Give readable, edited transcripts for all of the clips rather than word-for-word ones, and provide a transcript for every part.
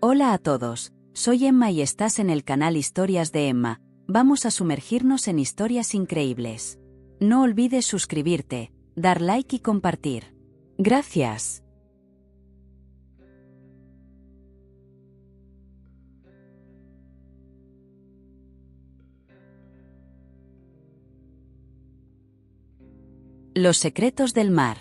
Hola a todos, soy Emma y estás en el canal Historias de Emma. Vamos a sumergirnos en historias increíbles. No olvides suscribirte, dar like y compartir. Gracias. Los secretos del mar.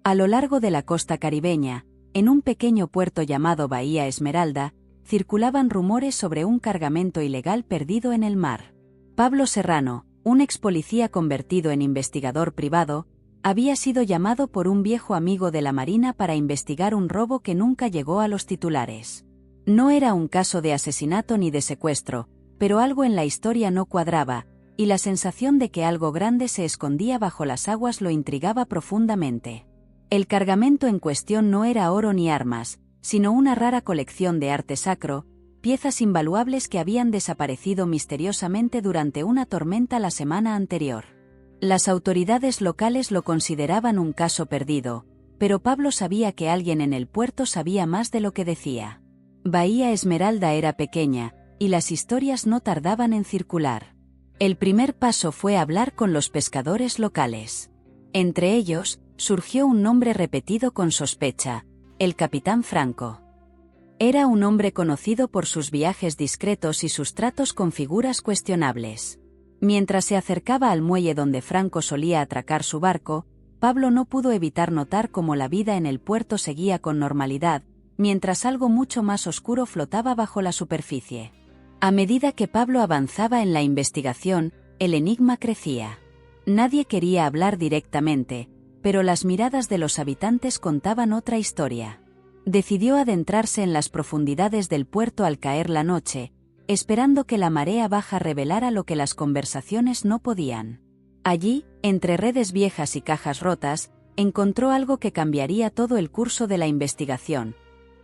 A lo largo de la costa caribeña, en un pequeño puerto llamado Bahía Esmeralda, circulaban rumores sobre un cargamento ilegal perdido en el mar. Pablo Serrano, un ex policía convertido en investigador privado, había sido llamado por un viejo amigo de la Marina para investigar un robo que nunca llegó a los titulares. No era un caso de asesinato ni de secuestro, pero algo en la historia no cuadraba, y la sensación de que algo grande se escondía bajo las aguas lo intrigaba profundamente. El cargamento en cuestión no era oro ni armas, sino una rara colección de arte sacro, piezas invaluables que habían desaparecido misteriosamente durante una tormenta la semana anterior. Las autoridades locales lo consideraban un caso perdido, pero Pablo sabía que alguien en el puerto sabía más de lo que decía. Bahía Esmeralda era pequeña, y las historias no tardaban en circular. El primer paso fue hablar con los pescadores locales. Entre ellos, surgió un nombre repetido con sospecha: el capitán Franco. Era un hombre conocido por sus viajes discretos y sus tratos con figuras cuestionables. Mientras se acercaba al muelle donde Franco solía atracar su barco, Pablo no pudo evitar notar cómo la vida en el puerto seguía con normalidad, mientras algo mucho más oscuro flotaba bajo la superficie. A medida que Pablo avanzaba en la investigación, el enigma crecía. Nadie quería hablar directamente, pero las miradas de los habitantes contaban otra historia. Decidió adentrarse en las profundidades del puerto al caer la noche, esperando que la marea baja revelara lo que las conversaciones no podían. Allí, entre redes viejas y cajas rotas, encontró algo que cambiaría todo el curso de la investigación: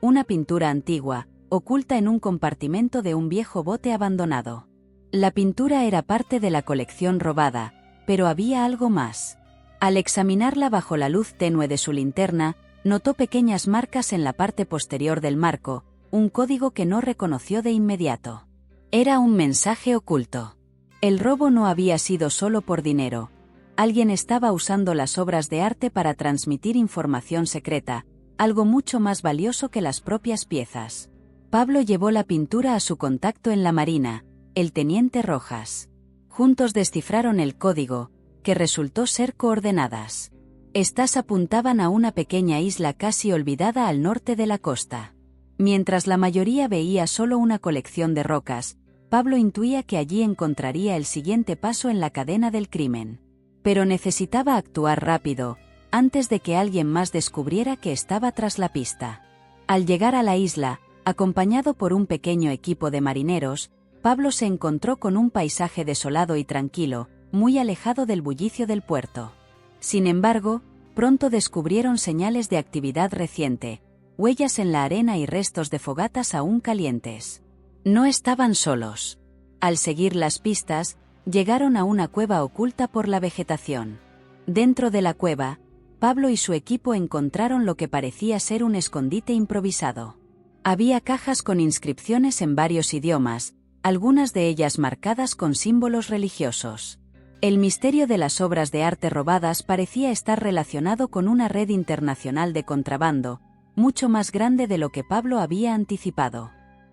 una pintura antigua, oculta en un compartimento de un viejo bote abandonado. La pintura era parte de la colección robada, pero había algo más. Al examinarla bajo la luz tenue de su linterna, notó pequeñas marcas en la parte posterior del marco, un código que no reconoció de inmediato. Era un mensaje oculto. El robo no había sido solo por dinero. Alguien estaba usando las obras de arte para transmitir información secreta, algo mucho más valioso que las propias piezas. Pablo llevó la pintura a su contacto en la Marina, el teniente Rojas. Juntos descifraron el código, que resultó ser coordenadas. Estas apuntaban a una pequeña isla casi olvidada al norte de la costa. Mientras la mayoría veía solo una colección de rocas, Pablo intuía que allí encontraría el siguiente paso en la cadena del crimen. Pero necesitaba actuar rápido, antes de que alguien más descubriera que estaba tras la pista. Al llegar a la isla, acompañado por un pequeño equipo de marineros, Pablo se encontró con un paisaje desolado y tranquilo, muy alejado del bullicio del puerto. Sin embargo, pronto descubrieron señales de actividad reciente, huellas en la arena y restos de fogatas aún calientes. No estaban solos. Al seguir las pistas, llegaron a una cueva oculta por la vegetación. Dentro de la cueva, Pablo y su equipo encontraron lo que parecía ser un escondite improvisado. Había cajas con inscripciones en varios idiomas, algunas de ellas marcadas con símbolos religiosos. El misterio de las obras de arte robadas parecía estar relacionado con una red internacional de contrabando, mucho más grande de lo que Pablo había anticipado.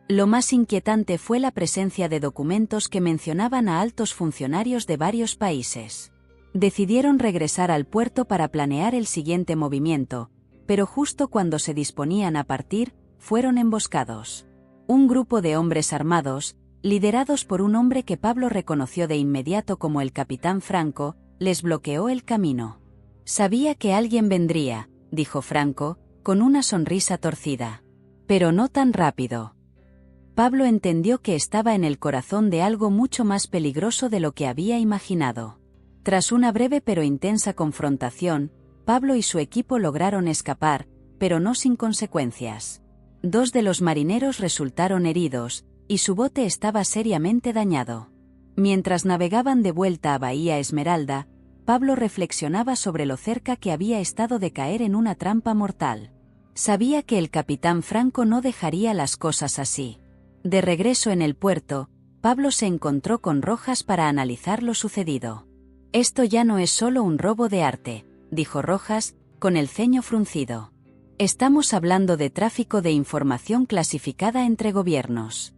Lo más inquietante fue la presencia de documentos que mencionaban a altos funcionarios de varios países. Decidieron regresar al puerto para planear el siguiente movimiento, pero justo cuando se disponían a partir, fueron emboscados. Un grupo de hombres armados, liderados por un hombre que Pablo reconoció de inmediato como el capitán Franco, les bloqueó el camino. «Sabía que alguien vendría», dijo Franco, con una sonrisa torcida. «Pero no tan rápido». Pablo entendió que estaba en el corazón de algo mucho más peligroso de lo que había imaginado. Tras una breve pero intensa confrontación, Pablo y su equipo lograron escapar, pero no sin consecuencias. 2 de los marineros resultaron heridos, y su bote estaba seriamente dañado. Mientras navegaban de vuelta a Bahía Esmeralda, Pablo reflexionaba sobre lo cerca que había estado de caer en una trampa mortal. Sabía que el capitán Franco no dejaría las cosas así. De regreso en el puerto, Pablo se encontró con Rojas para analizar lo sucedido. «Esto ya no es solo un robo de arte», dijo Rojas, con el ceño fruncido. «Estamos hablando de tráfico de información clasificada entre gobiernos».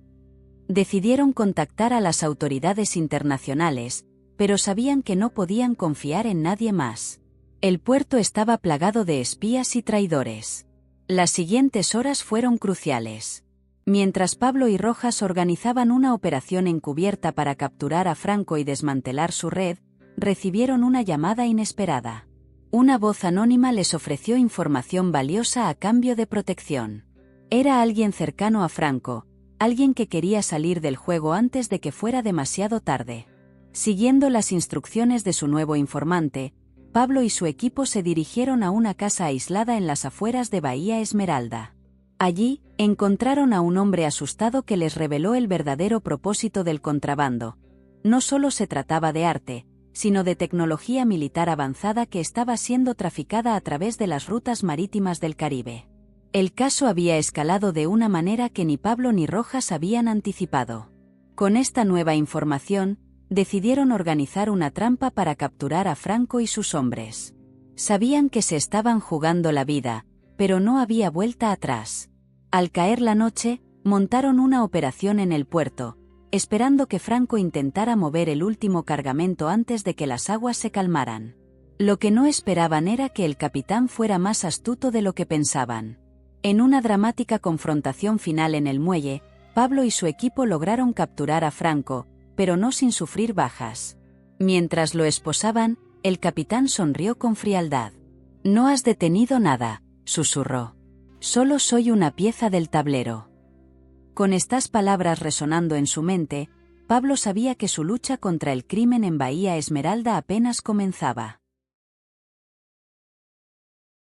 Decidieron contactar a las autoridades internacionales, pero sabían que no podían confiar en nadie más. El puerto estaba plagado de espías y traidores. Las siguientes horas fueron cruciales. Mientras Pablo y Rojas organizaban una operación encubierta para capturar a Franco y desmantelar su red, recibieron una llamada inesperada. Una voz anónima les ofreció información valiosa a cambio de protección. Era alguien cercano a Franco, alguien que quería salir del juego antes de que fuera demasiado tarde. Siguiendo las instrucciones de su nuevo informante, Pablo y su equipo se dirigieron a una casa aislada en las afueras de Bahía Esmeralda. Allí, encontraron a un hombre asustado que les reveló el verdadero propósito del contrabando. No solo se trataba de arte, sino de tecnología militar avanzada que estaba siendo traficada a través de las rutas marítimas del Caribe. El caso había escalado de una manera que ni Pablo ni Rojas habían anticipado. Con esta nueva información, decidieron organizar una trampa para capturar a Franco y sus hombres. Sabían que se estaban jugando la vida, pero no había vuelta atrás. Al caer la noche, montaron una operación en el puerto, esperando que Franco intentara mover el último cargamento antes de que las aguas se calmaran. Lo que no esperaban era que el capitán fuera más astuto de lo que pensaban. En una dramática confrontación final en el muelle, Pablo y su equipo lograron capturar a Franco, pero no sin sufrir bajas. Mientras lo esposaban, el capitán sonrió con frialdad. «No has detenido nada», susurró. «Solo soy una pieza del tablero». Con estas palabras resonando en su mente, Pablo sabía que su lucha contra el crimen en Bahía Esmeralda apenas comenzaba.